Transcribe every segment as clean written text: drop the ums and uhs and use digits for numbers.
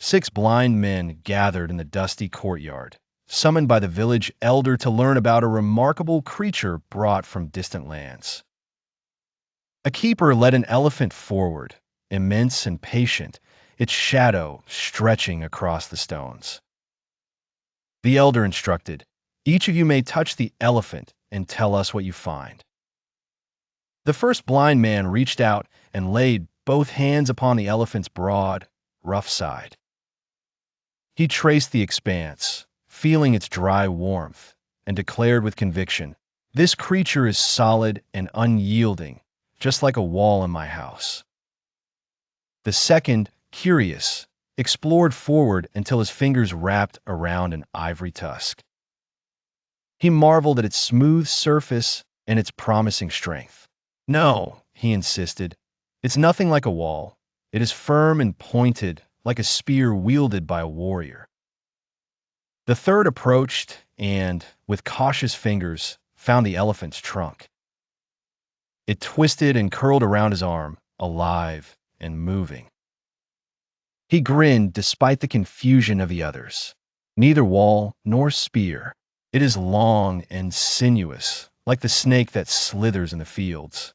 6 blind men gathered in the dusty courtyard, summoned by the village elder to learn about a remarkable creature brought from distant lands. A keeper led an elephant forward, immense and patient, its shadow stretching across the stones. The elder instructed, "Each of you may touch the elephant and tell us what you find." The first blind man reached out and laid both hands upon the elephant's broad, rough side. He traced the expanse, feeling its dry warmth, and declared with conviction, "This creature is solid and unyielding, just like a wall in my house." The second, curious, explored forward until his fingers wrapped around an ivory tusk. He marveled at its smooth surface and its promising strength. "No," he insisted, "it's nothing like a wall. It is firm and pointed, like a spear wielded by a warrior." The third approached and, with cautious fingers, found the elephant's trunk. It twisted and curled around his arm, alive and moving. He grinned despite the confusion of the others. "Neither wall nor spear. It is long and sinuous, like the snake that slithers in the fields."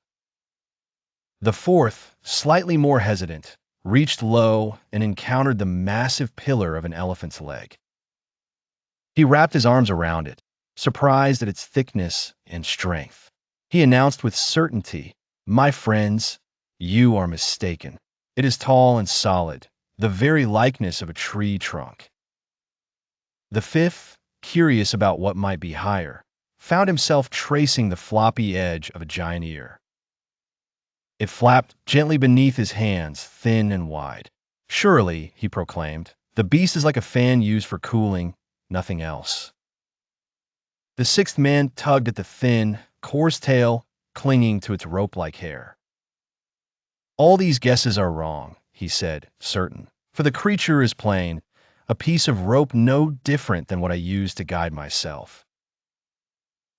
The fourth, slightly more hesitant, reached low and encountered the massive pillar of an elephant's leg. He wrapped his arms around it, surprised at its thickness and strength. He announced with certainty, "My friends, you are mistaken. It is tall and solid, the very likeness of a tree trunk." The fifth, curious about what might be higher, found himself tracing the floppy edge of a giant ear. It flapped gently beneath his hands, thin and wide. "Surely," he proclaimed, "the beast is like a fan used for cooling, nothing else." The sixth man tugged at the thin, coarse tail clinging to its rope-like hair. "All these guesses are wrong," he said, certain, "for the creature is plain, a piece of rope no different than what I use to guide myself."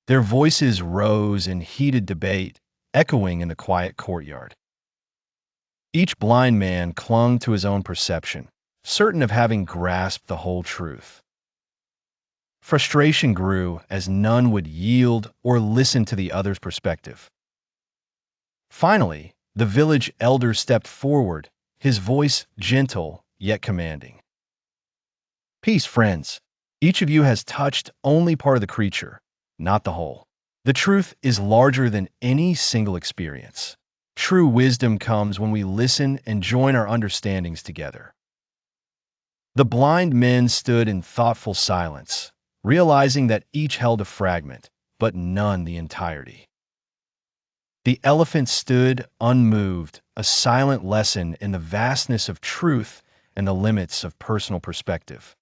Their voices rose in heated debate, echoing in the quiet courtyard. Each blind man clung to his own perception, certain of having grasped the whole truth. Frustration grew as none would yield or listen to the other's perspective. Finally, the village elder stepped forward, his voice gentle yet commanding. "Peace, friends. Each of you has touched only part of the creature, not the whole. The truth is larger than any single experience. True wisdom comes when we listen and join our understandings together." The blind men stood in thoughtful silence, realizing that each held a fragment, but none the entirety. The elephant stood unmoved, a silent lesson in the vastness of truth and the limits of personal perspective.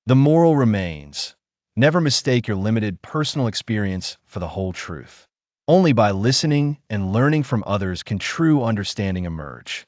The moral remains: never mistake your limited personal experience for the whole truth. Only by listening and learning from others can true understanding emerge.